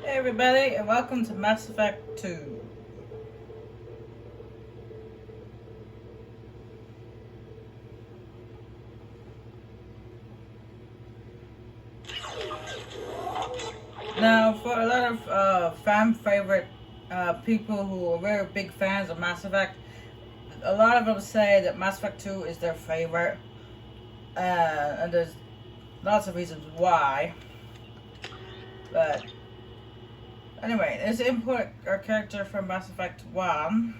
Hey everybody, and welcome to Mass Effect 2. Now, for a lot of fan favorite people who are very big fans of Mass Effect, a lot of them say that Mass Effect 2 is their favorite. And there's lots of reasons why. But anyway, let's import our character from Mass Effect 1.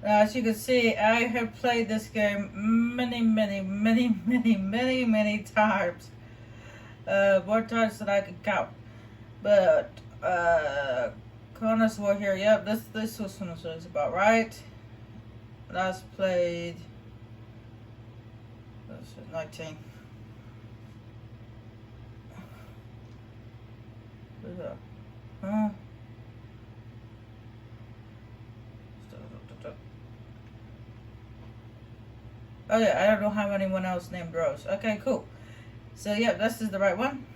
Now, as you can see, I have played this game many times. More times than I can count. But, Connoisseur here, yep, this was about right. Last played, this was 19. What's that? Huh? Oh yeah, I don't know how anyone else named Rose. Okay, cool. So yeah, this is the right one.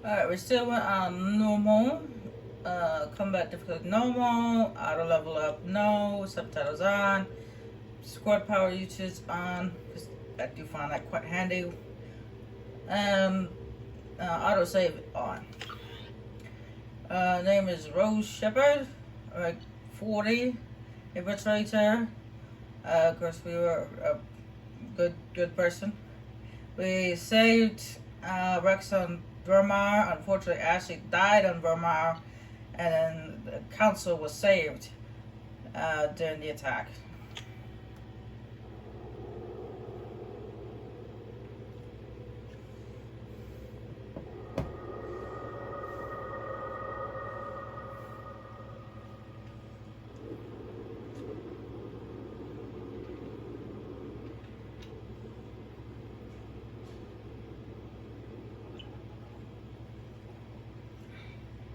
Alright, we still went on normal. Combat difficulty normal. Auto level up no. Subtitles on. Squad power usage on. Because I do find that quite handy. Auto save on. Name is Rose Shepard. 40. Infiltrator. Of course, we were a good person. We saved Rex on Vermar. Unfortunately, Ashley died on Vermar, and then the council was saved during the attack.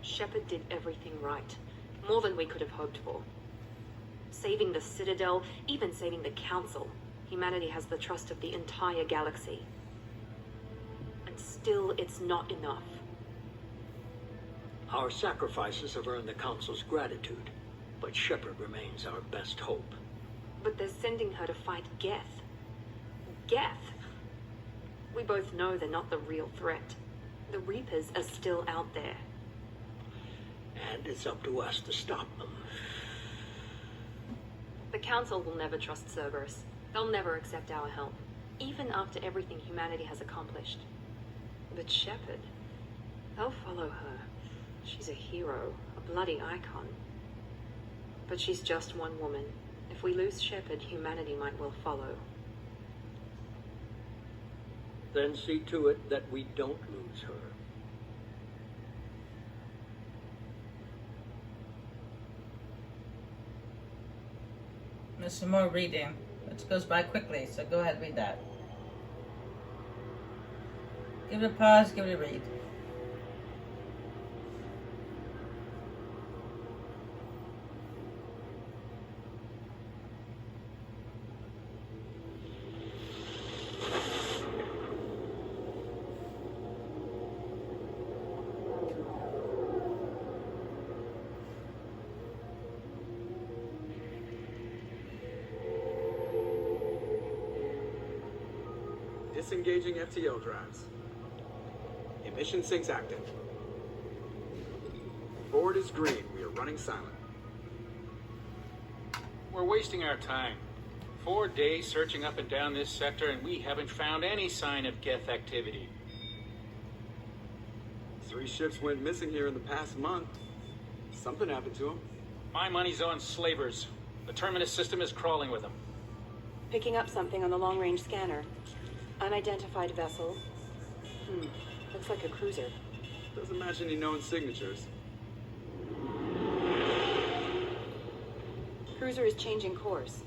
Shepard did everything right. More than we could have hoped for. Saving the Citadel, even saving the Council. Humanity has the trust of the entire galaxy. And still, it's not enough. Our sacrifices have earned the Council's gratitude, but Shepard remains our best hope. But they're sending her to fight Geth. Geth! We both know they're not the real threat. The Reapers are still out there. And it's up to us to stop them. The Council will never trust Cerberus. They'll never accept our help, even after everything humanity has accomplished. But Shepard, they'll follow her. She's a hero, a bloody icon. But she's just one woman. If we lose Shepard, humanity might well follow. Then see to it that we don't lose her. There's some more reading, which goes by quickly, so go ahead and read that. Give it a pause, give it a read. Disengaging FTL drives. Emission sinks active. Board is green. We are running silent. We're wasting our time. 4 days searching up and down this sector, and we haven't found any sign of Geth activity. 3 ships went missing here in the past month. Something happened to them. My money's on slavers. The Terminus system is crawling with them. Picking up something on the long-range scanner. Unidentified vessel. Looks like a cruiser. Doesn't match any known signatures. Cruiser is changing course.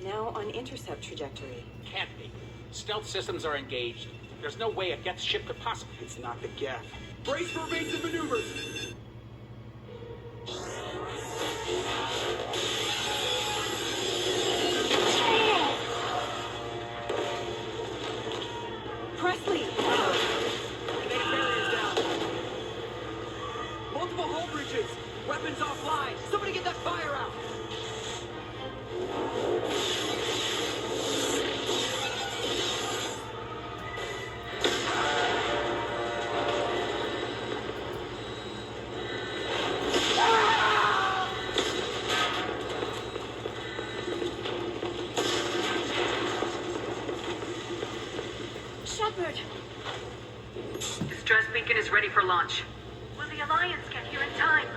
Now on intercept trajectory. Can't be. Stealth systems are engaged. There's no way a Geth ship could possibly... It's not the Geth. Brace for evasive maneuvers! Presley! Main barriers down. Multiple hull breaches. Weapons offline. Somebody get that fire out. Shepard! Distress beacon is ready for launch. Will the Alliance get here in time?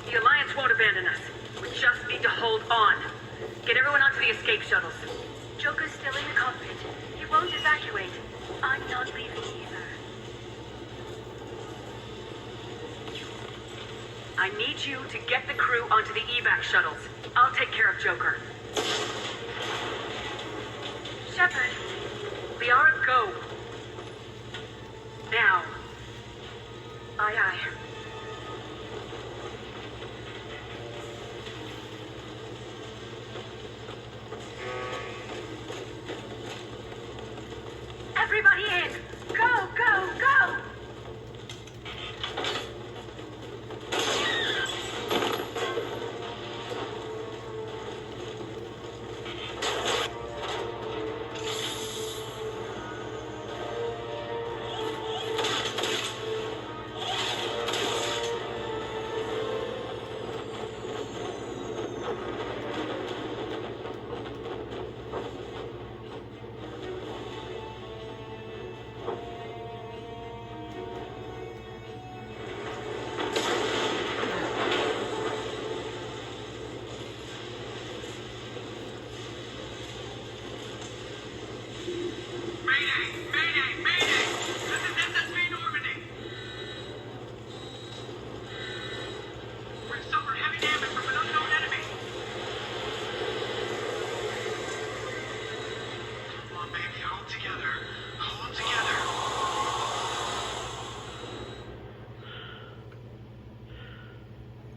The Alliance won't abandon us. We just need to hold on. Get everyone onto the escape shuttles. Joker's still in the cockpit. He won't evacuate. I'm not leaving either. I need you to get the crew onto the evac shuttles. I'll take care of Joker. Shepard, we are a go. Now. Aye, aye. Everybody in! Go, go, go!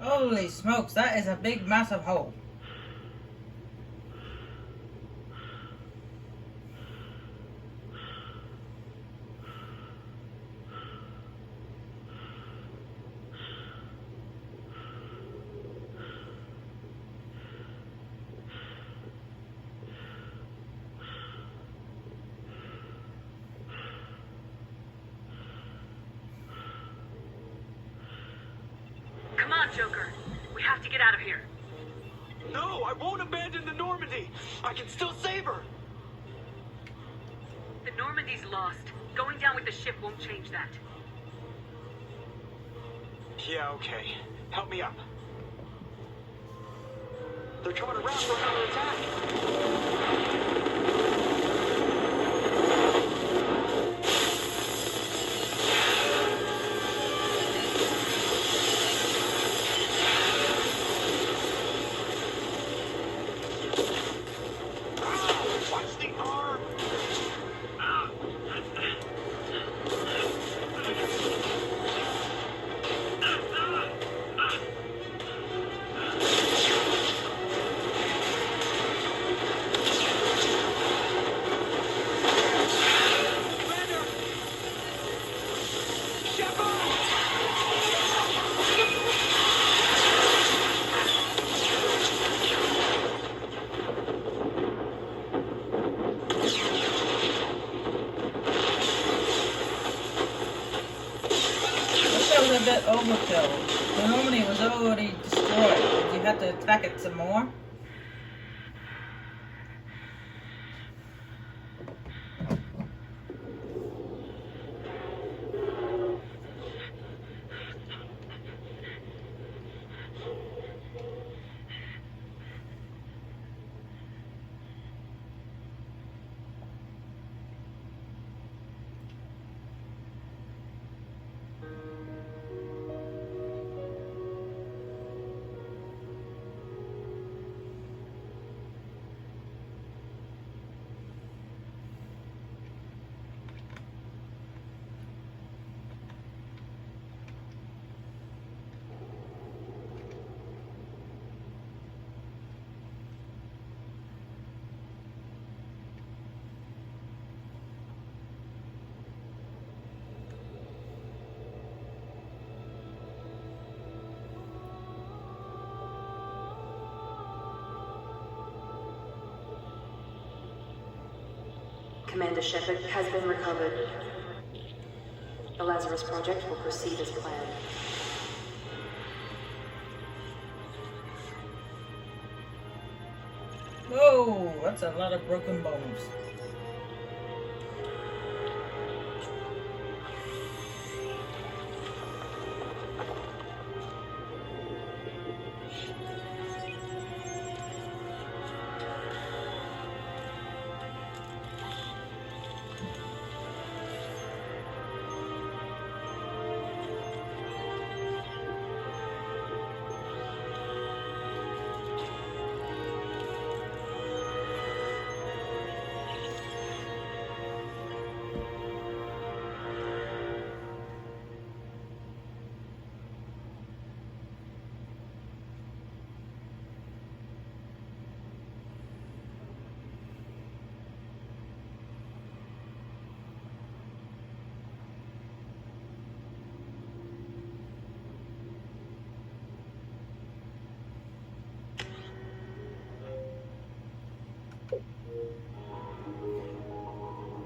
Holy smokes, that is a big, massive hole. Come on, Joker. We have to get out of here. No, I won't abandon the Normandy. I can still save her. The Normandy's lost. Going down with the ship won't change that. Yeah, okay. Help me up. They're coming around for another attack. Watch the arm! A bit overkill. The Normandy was already destroyed. Did you have to attack it some more? Commander Shepard has been recovered. The Lazarus Project will proceed as planned. Whoa, that's a lot of broken bones.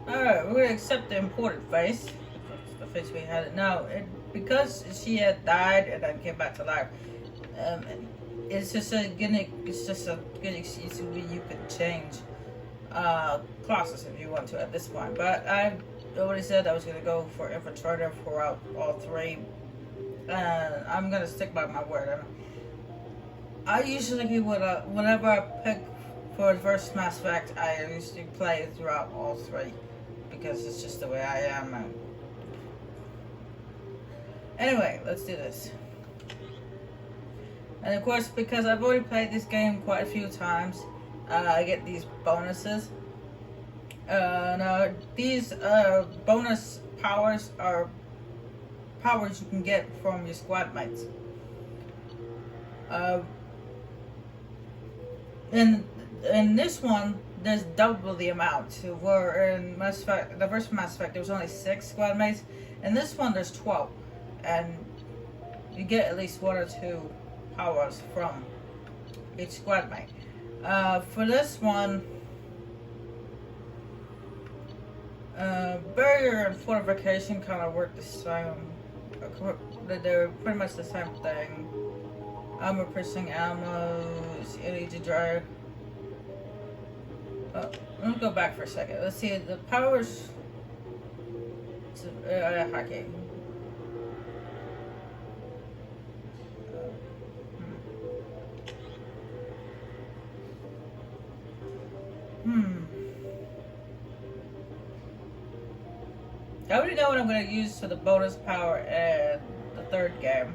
Alright, we're gonna accept the imported face. The face we had. Now, because she had died and then came back to life, it's just a good excuse where you could change classes if you want to at this point. But I already said I was gonna go for infiltrator throughout all three, and I'm gonna stick by my word. I usually whenever I pick for the first Mass Effect, I usually play throughout all three because it's just the way I am. Anyway, let's do this. And of course, because I've already played this game quite a few times, I get these bonuses. Now, these bonus powers are powers you can get from your squad mates. In this one, there's double the amount. Where in Mass Effect, the first Mass Effect, there was only 6 squad mates. In this one, there's 12, and you get at least 1 or 2 powers from each squad mate. For this one, barrier and fortification kind of work the same. They're pretty much the same thing. Armor piercing ammo, energy drive. Let me go back for a second. Let's see the powers. Okay. I already know what I'm going to use for the bonus power in the third game.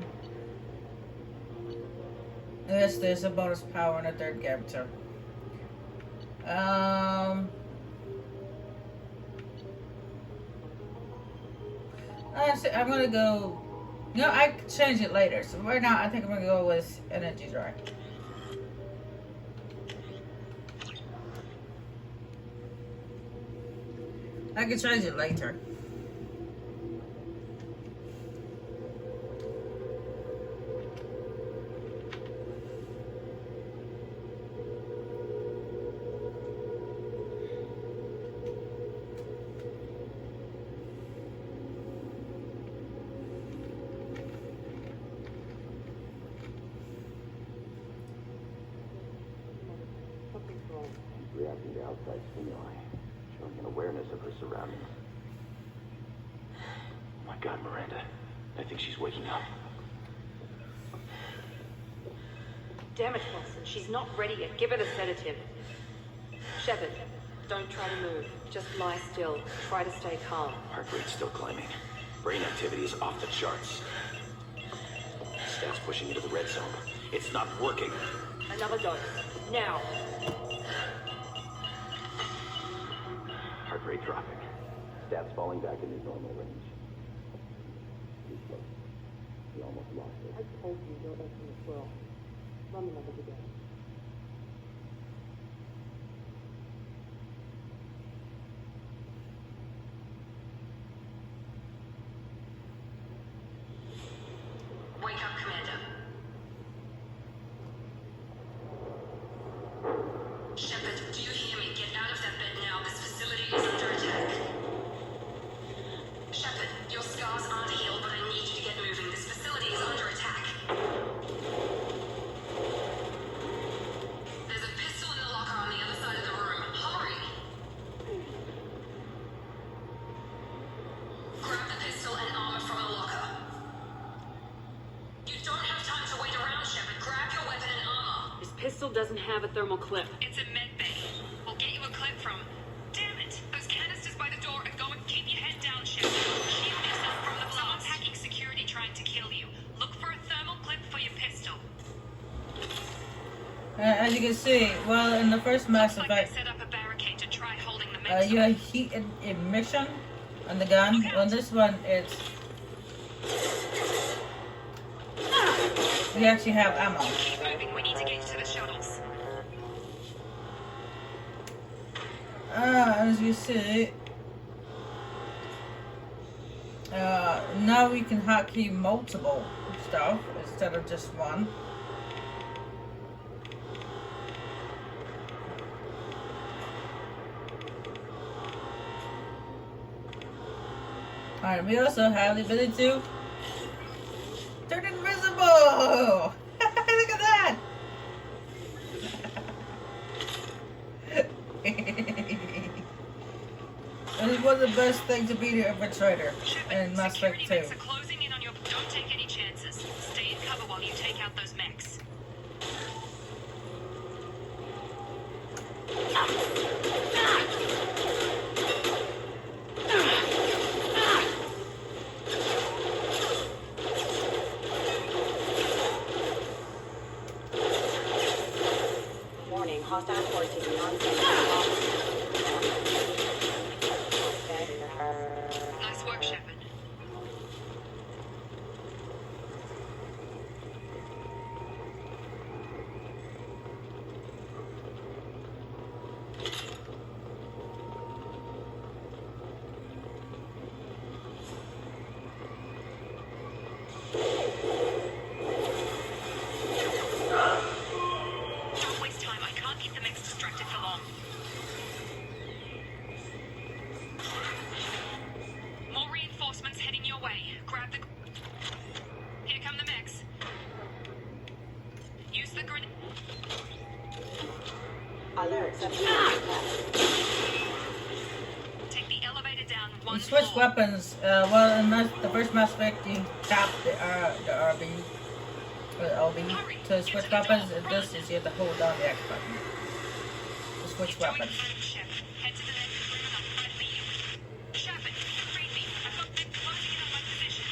Yes, there's a bonus power in the third game too. I'm gonna go. No, I can change it later. So right now, I think I'm gonna go with energy drive. I can change it later. Reacting to outside stimuli, showing an awareness of her surroundings. Oh my God, Miranda. I think she's waking up. Damn it, Wilson. She's not ready yet. Give her the sedative. Shepard, don't try to move. Just lie still. Try to stay calm. Heart rate's still climbing. Brain activity is off the charts. Stats pushing into the red zone. It's not working. Another dose. Now. Heart rate dropping. Stats falling back into normal range. Too close. We almost lost it. I told you, don't open the swirl. Run the numbers again. Wake up, Commander. Shepard, do you hear me? Get out of that bed now. This facility is under attack. pistol doesn't have a thermal clip. It's a med bay. We'll get you a clip from... Damn it! Those canisters by the door, and go and keep your head down, Shepard. Shield yourself from the blast. Someone's hacking security trying to kill you. Look for a thermal clip for your pistol. As you can see, well, in the first Mass Looks Effect, like they set up a barricade to try holding the mix. you have heat emission on the gun. Well, in this one, it's you actually have ammo. Keep moving. We need to get to the shuttles. As you see, now we can hotkey multiple stuff instead of just one. Alright, we also have the ability to turn invisible! Look at that! It is one of the best things to be the infiltrator in Mass Effect 2. Security mechs are closing in on your... Don't take any chances. Stay in cover while you take out those mechs. Warning, hostile force taking on site. Nice work, Shepard. Don't waste time. I can't keep the mechs distracted for long. More reinforcements heading your way. Grab the... Here come the mechs. Use the grenade. Alert, Take the elevator down one You switch floor. weapons. Well, in the first Mass Effect, you tap the RB or LB to switch weapons. In this is you have to hold down the X button to switch Join weapons. the firing ship. Head to the next room and I'll try to meet you. Shepard, read me. I've got them closing in on my position.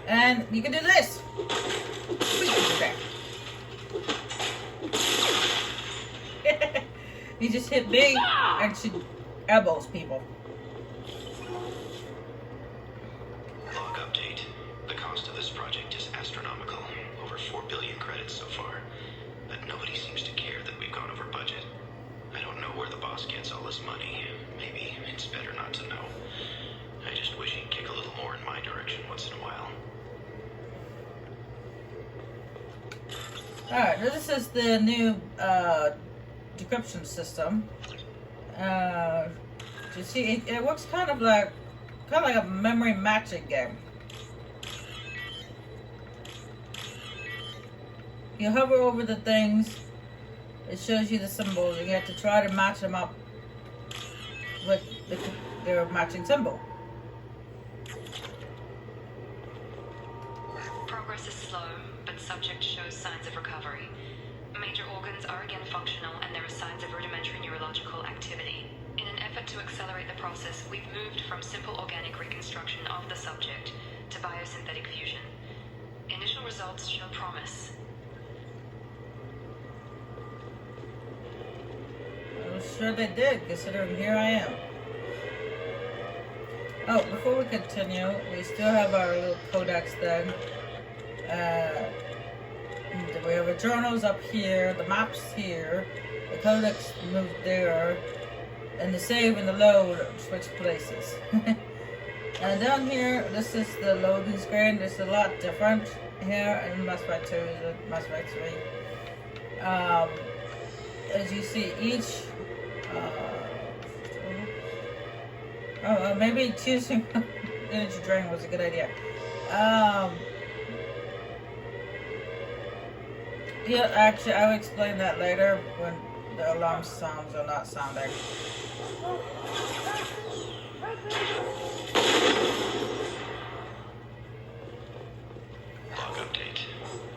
And you can do this. We can do that. You just hit B and she elbows people. Log update. The cost of this project is astronomical. Over 4 billion credits so far. But nobody seems to care that we've gone over budget. I don't know where the boss gets all this money. Maybe it's better not to know. I just wish he'd kick a little more in my direction once in a while. Alright, this is the new decryption system. You see, it works kind of like a memory matching game. You hover over the things, it shows you the symbols, and you have to try to match them up with their matching symbol. Progress is slow, but subject shows signs of recovery. Major organs are again functional, and there are signs of rudimentary neurological activity. In an effort to accelerate the process, we've moved from simple organic reconstruction of the subject to biosynthetic fusion. Initial results show promise. I'm sure they did, considering here I am. Oh, before we continue, we still have our little codex thing. We have the journals up here, the maps here, the codex moved there, and the save and the load switch places. And down here, this is the loading screen. It's a lot different here in Mass Effect 2 than Mass Effect 3. As you see, each maybe choosing energy drain was a good idea. Yeah, actually, I'll explain that later when the alarm sounds or not sounding. Log update.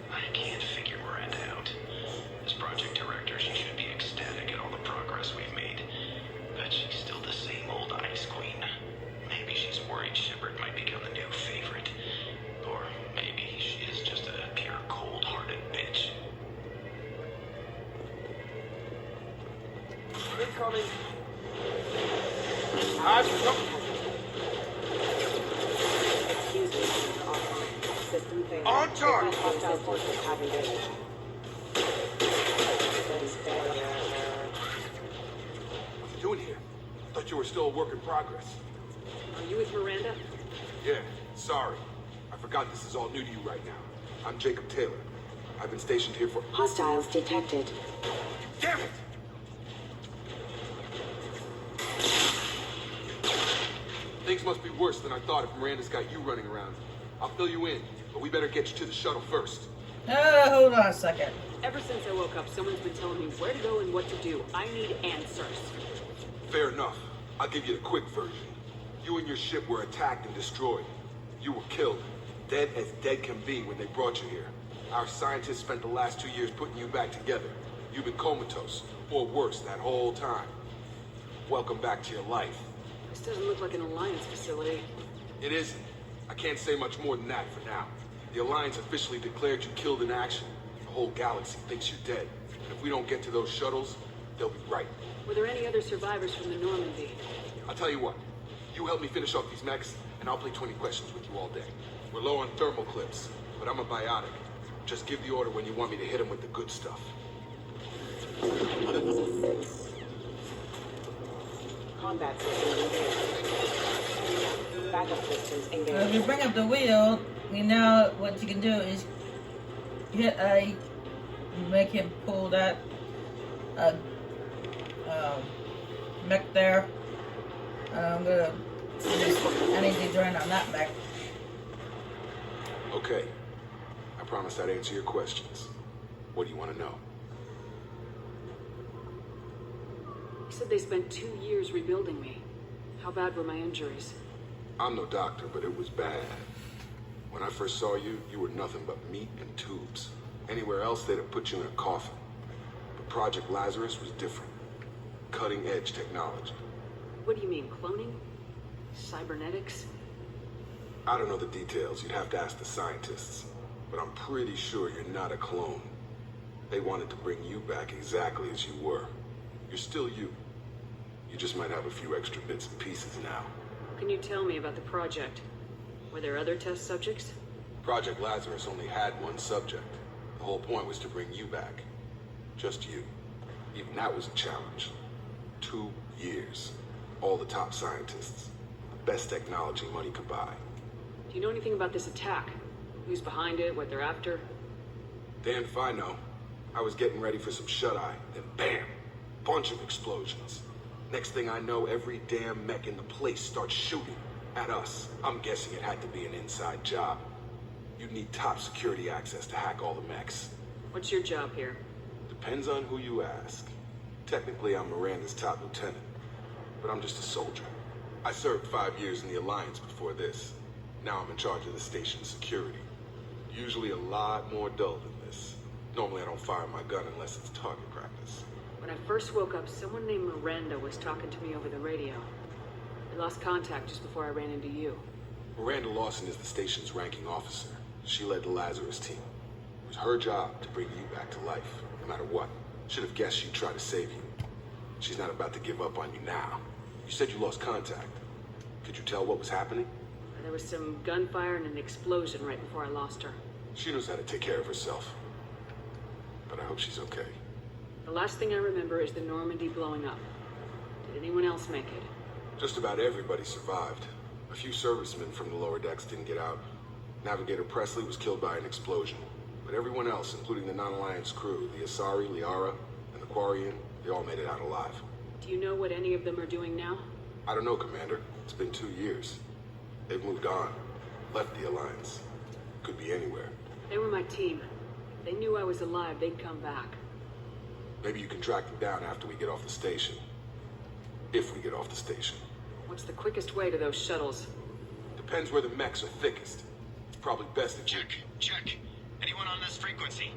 I can't figure Miranda out. incoming. Excuse me, Mr. Offline. System failure. On target. Hostile forces have engaged. Systems failure. What you doing here? Thought you were still a work in progress. Are you with Miranda? Yeah, sorry. I forgot this is all new to you right now. I'm Jacob Taylor. I've been stationed here for... Hostiles detected. Damn it! Things must be worse than I thought if Miranda's got you running around. I'll fill you in, but we better get you to the shuttle first. Hold on a second. Ever since I woke up, someone's been telling me where to go and what to do. I need answers. Fair enough. I'll give you the quick version. You and your ship were attacked and destroyed. You were killed. Dead as dead can be when they brought you here. Our scientists spent the last 2 years putting you back together. You've been comatose, or worse, that whole time. Welcome back to your life. This doesn't look like an Alliance facility. It isn't. I can't say much more than that for now. The Alliance officially declared you killed in action. The whole galaxy thinks you're dead. And if we don't get to those shuttles, they'll be right. Were there any other survivors from the Normandy? I'll tell you what. You help me finish off these mechs, and I'll play 20 questions with you all day. We're low on thermal clips, but I'm a biotic. Just give the order when you want me to hit him with the good stuff. Combat system engaged. Backup systems engaged. If you bring up the wheel, you know what you can do is hit A, make him pull that mech there. I'm gonna use energy drain on that mech. Okay. I promise I'd answer your questions. What do you want to know? You said they spent 2 years rebuilding me. How bad were my injuries? I'm no doctor, but it was bad. When I first saw you, you were nothing but meat and tubes. Anywhere else, they'd have put you in a coffin. But Project Lazarus was different. Cutting-edge technology. What do you mean, cloning? Cybernetics? I don't know the details. You'd have to ask the scientists. But I'm pretty sure you're not a clone. They wanted to bring you back exactly as you were. You're still you. You just might have a few extra bits and pieces now. Can you tell me about the project? Were there other test subjects? Project Lazarus only had one subject. The whole point was to bring you back. Just you. Even that was a challenge. 2 years. All the top scientists. The best technology money could buy. Do you know anything about this attack? Who's behind it, what they're after? Damn if I know. I was getting ready for some shut-eye, then bam! Bunch of explosions. Next thing I know, every damn mech in the place starts shooting at us. I'm guessing it had to be an inside job. You'd need top security access to hack all the mechs. What's your job here? Depends on who you ask. Technically, I'm Miranda's top lieutenant, but I'm just a soldier. I served 5 years in the Alliance before this. Now I'm in charge of the station's security. Usually a lot more dull than this. Normally I don't fire my gun unless it's target practice. When I first woke up, someone named Miranda was talking to me over the radio. We lost contact just before I ran into you. Miranda Lawson is the station's ranking officer. She led the Lazarus team. It was her job to bring you back to life, no matter what. Should have guessed she'd try to save you. She's not about to give up on you now. You said you lost contact. Could you tell what was happening? There was some gunfire and an explosion right before I lost her. She knows how to take care of herself. But I hope she's okay. The last thing I remember is the Normandy blowing up. Did anyone else make it? Just about everybody survived. A few servicemen from the lower decks didn't get out. Navigator Presley was killed by an explosion. But everyone else, including the non-Alliance crew, the Asari, Liara, and the Quarian, they all made it out alive. Do you know what any of them are doing now? I don't know, Commander. It's been 2 years. They've moved on. Left the Alliance. Could be anywhere. They were my team. If they knew I was alive, they'd come back. Maybe you can track them down after we get off the station. If we get off the station. What's the quickest way to those shuttles? Depends where the mechs are thickest. It's probably best if you... Check. Anyone on this frequency?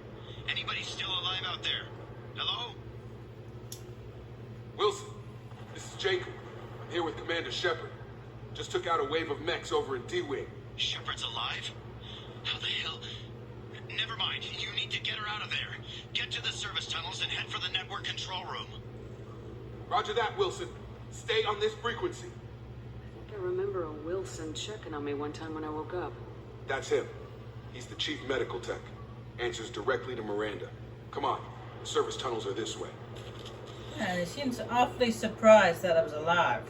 Anybody still alive out there? Hello? Wilson, this is Jacob. I'm here with Commander Shepard. Just took out a wave of mechs over in D-Wing. Shepard's alive? How the hell? Never mind. You need to get her out of there. Get to the service tunnels and head for the network control room. Roger that, Wilson. Stay on this frequency. I remember a Wilson checking on me one time when I woke up. That's him. He's the chief medical tech. Answers directly to Miranda. Come on. The service tunnels are this way. And he seems awfully surprised that I was alive.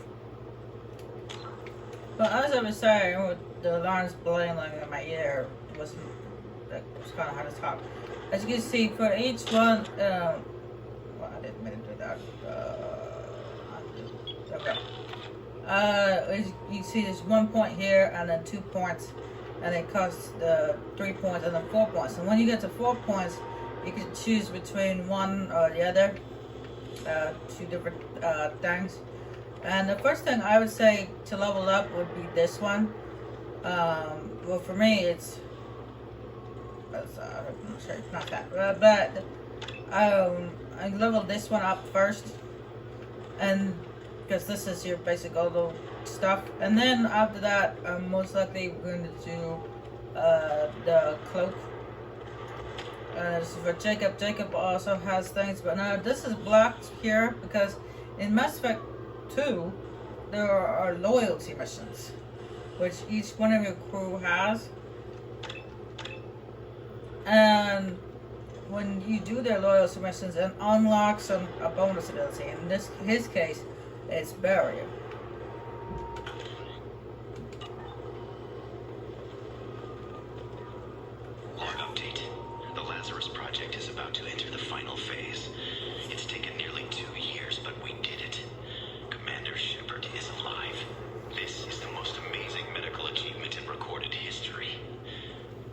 But as I was saying, with the alarms blowing in my ear, it was kind of hard to talk. As you can see, for each one, well, I didn't mean to do that. Okay. As you see, there's 1 point here, and then 2 points, and it costs 3 points, and then 4 points. And when you get to 4 points, you can choose between one or the other, 2 different things. And the first thing I would say to level up would be this one. Well, for me, it's not that, but I leveled this one up first, and because this is your basic auto stuff, and then after that, I'm most likely going to do the cloak. This is for Jacob. Jacob also has things, but now this is blocked here because in Mass Effect 2, there are loyalty missions, which each one of your crew has. And when you do their loyalty missions, it unlocks a bonus ability. In his case, it's Barrier. Log update. The Lazarus Project is about to enter the final phase. It's taken nearly 2 years, but we did it. Commander Shepard is alive. This is the most amazing medical achievement in recorded history.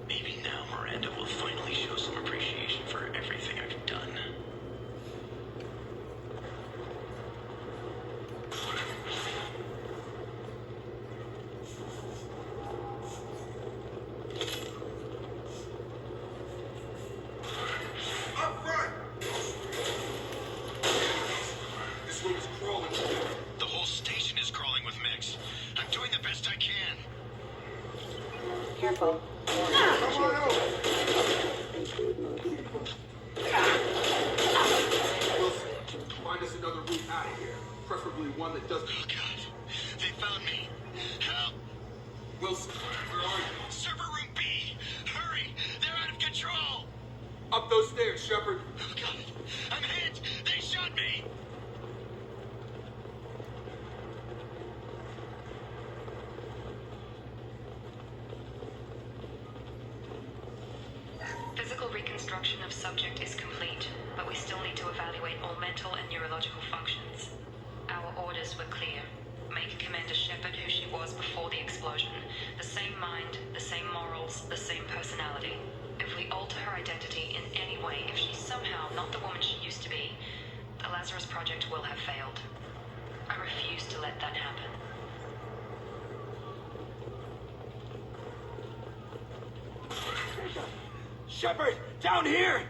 Maybe now Miranda will finally show some appreciation for everything I've done. Up front! This room is crawling. The whole station is crawling with mechs. I'm doing the best I can. Careful. Come on over! Wilson, find us another route out of here. Preferably one that doesn't... Oh God, they found me. Help! Wilson, where are you? Server room B! Hurry! They're out of control! Up those stairs, Shepard. Oh God, I'm hit! They shot me! Physical reconstruction of subject is complete, but we still need to evaluate all mental and neurological functions. Our orders were clear. Make Commander Shepard who she was before the explosion. The same mind, the same morals, the same personality. If we alter her identity in any way, if she's somehow not the woman she used to be, the Lazarus Project will have failed. I refuse to let that happen. Shepard, down here!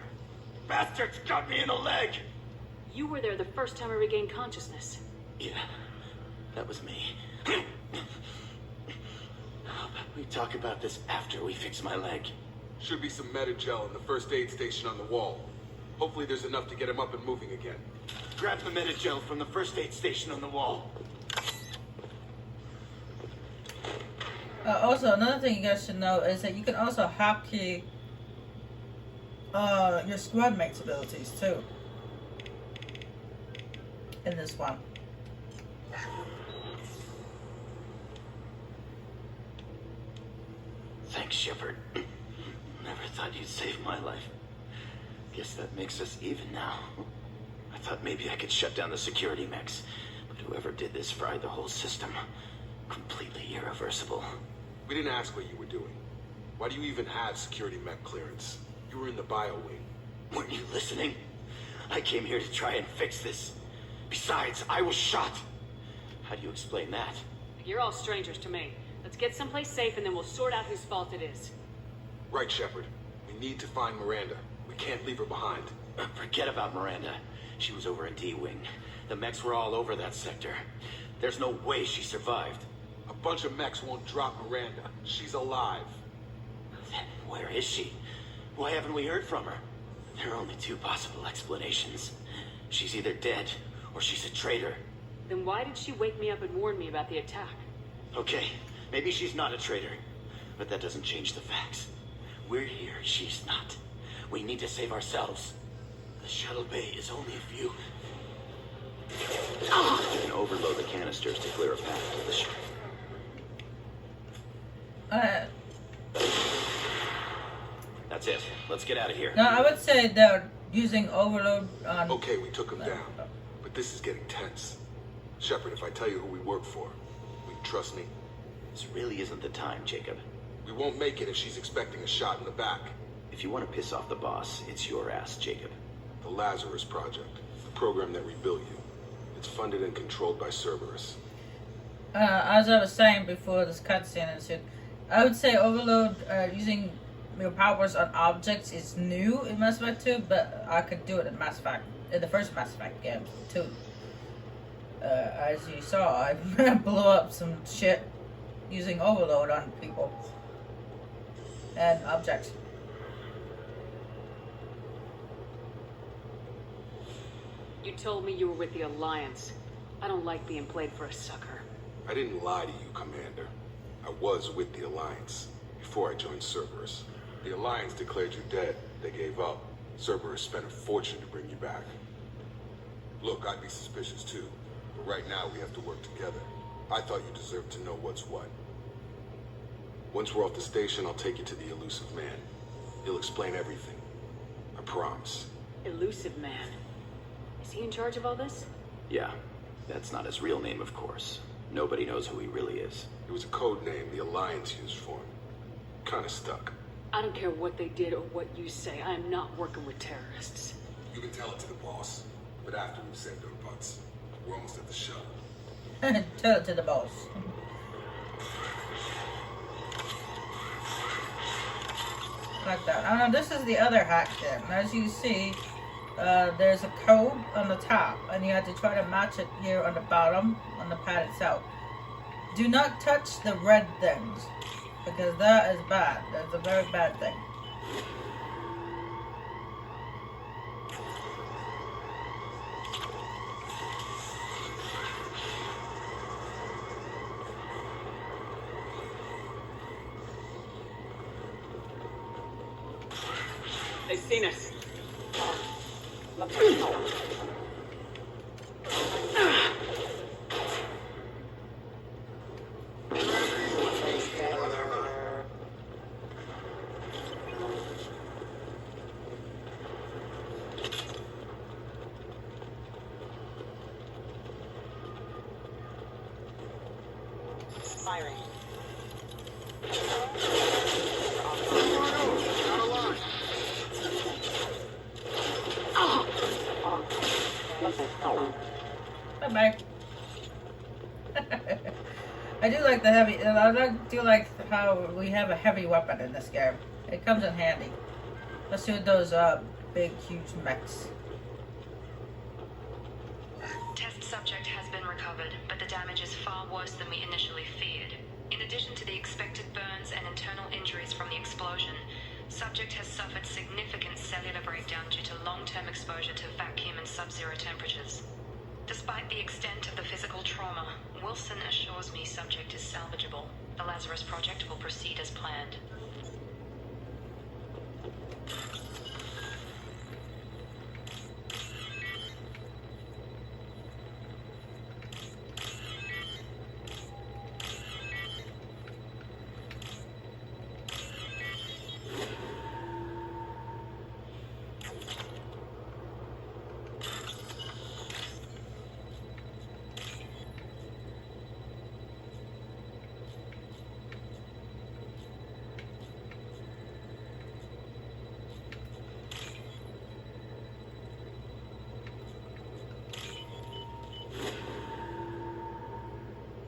Bastards got me in the leg! You were there the first time I regained consciousness. Yeah, that was me. How about we talk about this after we fix my leg? Should be some meta-gel in the first aid station on the wall. Hopefully there's enough to get him up and moving again. Grab the meta-gel from the first aid station on the wall. Also, another thing you guys should know is that you can also hotkey your squad mates' abilities too in this one. Thanks, Shepard. Never thought you'd save my life. Guess that makes us even now. I thought maybe I could shut down the security mechs, but whoever did this fried the whole system. Completely irreversible. We didn't ask what you were doing. Why do you even have security mech clearance? You were in the bio wing. Weren't you listening? I came here to try and fix this. Besides, I was shot. How do you explain that? You're all strangers to me. Let's get someplace safe and then we'll sort out whose fault it is. Right, Shepard. We need to find Miranda. We can't leave her behind. Forget about Miranda. She was over in D-Wing. The mechs were all over that sector. There's no way she survived. A bunch of mechs won't drop Miranda. She's alive. Then where is she? Why haven't we heard from her? There are only two possible explanations. She's either dead, or she's a traitor. Then why did she wake me up and warn me about the attack? Okay, maybe she's not a traitor, but that doesn't change the facts. We're here, she's not. We need to save ourselves. The shuttle bay is only a few. You can overload the canisters to clear a path to the ship. That's it. Let's get out of here. No, I would say they're using overload on... Okay, we took him down. But this is getting tense. Shepard, if I tell you who we work for, will you trust me? This really isn't the time, Jacob. We won't make it if she's expecting a shot in the back. If you want to piss off the boss, it's your ass, Jacob. The Lazarus Project, the program that rebuilt you. It's funded and controlled by Cerberus. As I was saying before this cutscene ensued, I would say overload using your powers on objects is new in Mass Effect 2, but I could do it in Mass Effect, in the first Mass Effect game too. As you saw, I blew up some shit using overload on people and objects. You told me you were with the Alliance. I don't like being played for a sucker. I didn't lie to you, Commander. I was with the Alliance before I joined Cerberus. The Alliance declared you dead. They gave up. Cerberus spent a fortune to bring you back. Look, I'd be suspicious too, but right now we have to work together. I thought you deserved to know what's what. Once we're off the station, I'll take you to the Elusive Man. He'll explain everything. I promise. Elusive Man. Is he in charge of all this? Yeah, that's not his real name, of course. Nobody knows who he really is. It was a code name the Alliance used for him. Kinda stuck. I don't care what they did or what you say. I am not working with terrorists. You can tell it to the boss, but after we've saved our butts, we're almost at the shuttle. Tell it to the boss. Like that. I don't know, this is the other hack then. As you see, there's a code on the top, and you have to try to match it here on the bottom, on the pad itself. Do not touch the red things, because that is bad. That's a very bad thing. They've seen us. Firing. Bye-bye. I do like the heavy, I do like how we have a heavy weapon in this game. It comes in handy. Let's shoot those big, huge mechs. Test subject has been recovered, but the damage is far worse than we initially feared. In addition to the expected burns and internal injuries from the explosion, subject has suffered significant cellular breakdown due to long-term exposure to vacuum and sub-zero temperatures. Despite the extent of the physical trauma, Wilson assures me subject is salvageable. The Lazarus Project will proceed as planned.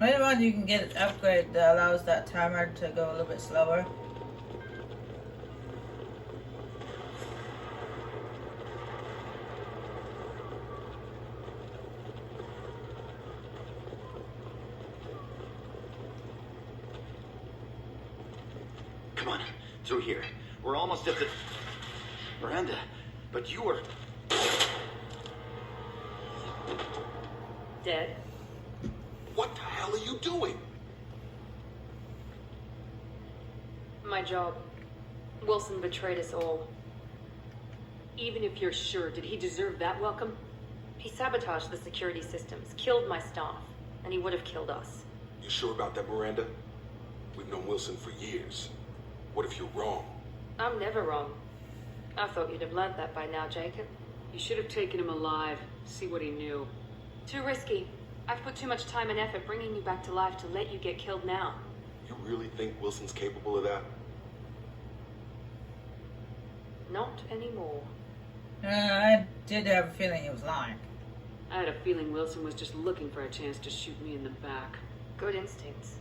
Later on you can get an upgrade that allows that timer to go a little bit slower. Come on, through here. We're almost at the... Miranda, but you were... Dead. What the hell are you doing? My job. Wilson betrayed us all. Even if you're sure, did he deserve that welcome? He sabotaged the security systems, killed my staff, and he would have killed us. You sure about that, Miranda? We've known Wilson for years. What if you're wrong? I'm never wrong. I thought you'd have learned that by now, Jacob. You should have taken him alive, see what he knew. Too risky. I've put too much time and effort bringing you back to life to let you get killed now. You really think Wilson's capable of that? Not anymore. I did have a feeling he was lying. I had a feeling Wilson was just looking for a chance to shoot me in the back. Good instincts.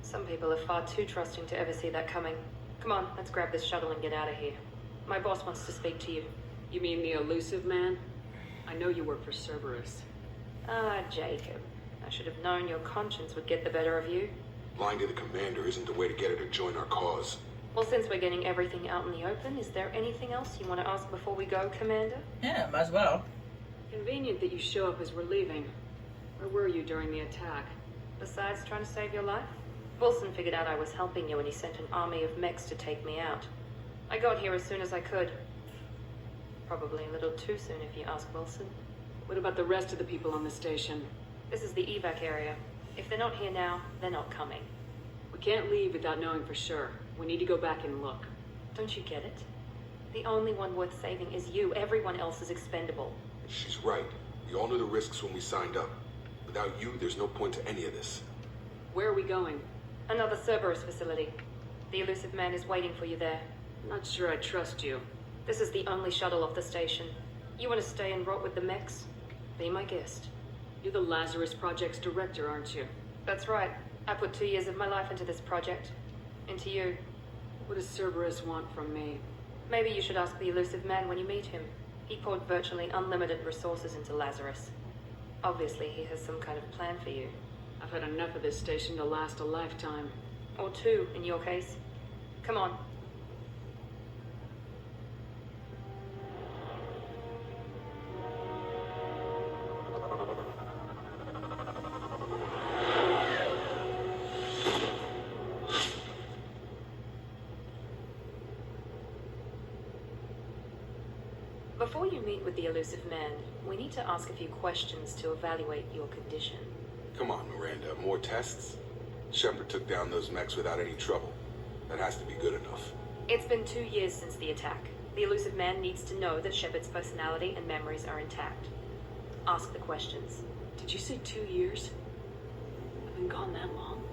Some people are far too trusting to ever see that coming. Come on, let's grab this shuttle and get out of here. My boss wants to speak to you. You mean the elusive man? I know you work for Cerberus. Ah, Jacob. I should have known your conscience would get the better of you. Lying to the commander isn't the way to get her to join our cause. Well, since we're getting everything out in the open, is there anything else you want to ask before we go, Commander? Yeah, might as well. Convenient that you show up as we're leaving. Where were you during the attack? Besides trying to save your life? Wilson figured out I was helping you and he sent an army of mechs to take me out. I got here as soon as I could. Probably a little too soon if you ask Wilson. What about the rest of the people on the station? This is the evac area. If they're not here now, they're not coming. We can't leave without knowing for sure. We need to go back and look. Don't you get it? The only one worth saving is you. Everyone else is expendable. She's right. We all knew the risks when we signed up. Without you, there's no point to any of this. Where are we going? Another Cerberus facility. The elusive man is waiting for you there. I'm not sure I trust you. This is the only shuttle off the station. You want to stay and rot with the mechs? Be my guest. You're the Lazarus Project's director, aren't you? That's right. I put 2 years of my life into this project. Into you. What does Cerberus want from me? Maybe you should ask the elusive man when you meet him. He poured virtually unlimited resources into Lazarus. Obviously, he has some kind of plan for you. I've had enough of this station to last a lifetime. Or 2, in your case. Come on. Before you meet with the elusive man, we need to ask a few questions to evaluate your condition. Come on, Miranda. More tests? Shepard took down those mechs without any trouble. That has to be good enough. It's been 2 years since the attack. The elusive man needs to know that Shepard's personality and memories are intact. Ask the questions. Did you say 2 years? I've been gone that long?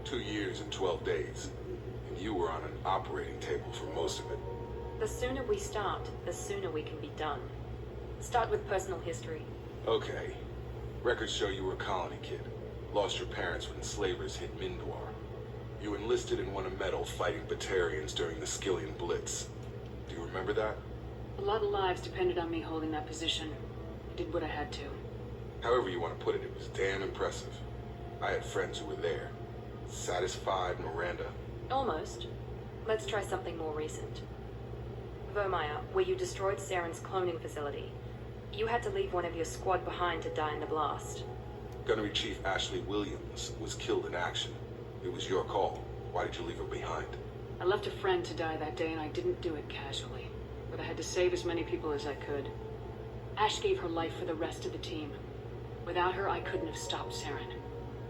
2 years and 12 days. And you were on an operating table for most of it. The sooner we start, the sooner we can be done. Start with personal history. Okay. Records show you were a colony kid. Lost your parents when enslavers hit Mindor. You enlisted and won a medal fighting Batarians during the Skillian Blitz. Do you remember that? A lot of lives depended on me holding that position. I did what I had to. However you want to put it, it was damn impressive. I had friends who were there. Satisfied, Miranda? Almost. Let's try something more recent. Vermeer, where you destroyed Saren's cloning facility. You had to leave one of your squad behind to die in the blast. Gunnery Chief Ashley Williams was killed in action. It was your call. Why did you leave her behind? I left a friend to die that day and I didn't do it casually. But I had to save as many people as I could. Ash gave her life for the rest of the team. Without her, I couldn't have stopped Saren.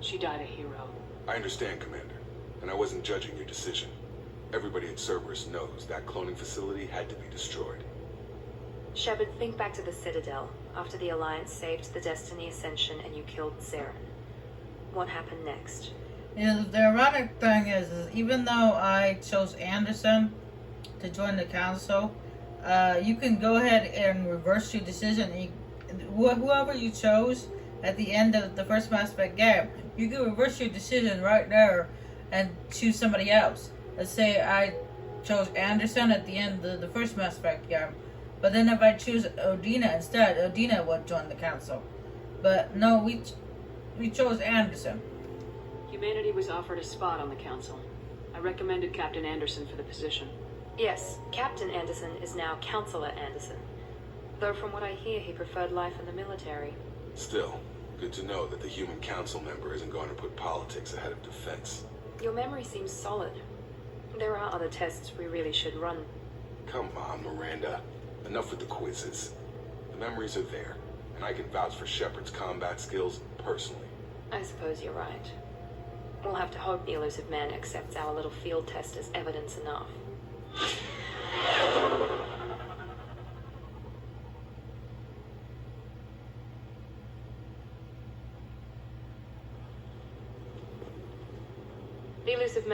She died a hero. I understand, Commander. And I wasn't judging your decision. Everybody at Cerberus knows that cloning facility had to be destroyed. Shepard, think back to the Citadel, after the Alliance saved the Destiny Ascension and you killed Saren. What happened next? Yeah, the ironic thing is even though I chose Anderson to join the council, you can go ahead and reverse your decision. Whoever you chose at the end of the first Mass Effect game, you can reverse your decision right there and choose somebody else. Let's say I chose Anderson at the end of the first Mass Effect game, but then if I choose Odina instead, Odina would join the council. But no, we chose Anderson. Humanity was offered a spot on the council. I recommended Captain Anderson for the position. Yes, Captain Anderson is now Counselor Anderson. Though from what I hear, he preferred life in the military. Still, Good to know that the human council member isn't going to put politics ahead of defense. Your memory seems solid. There are other tests we really should run. Come on, Miranda. Enough with the quizzes. The memories are there, and I can vouch for Shepard's combat skills personally. I suppose you're right. We'll have to hope the elusive man accepts our little field test as evidence enough. The elusive man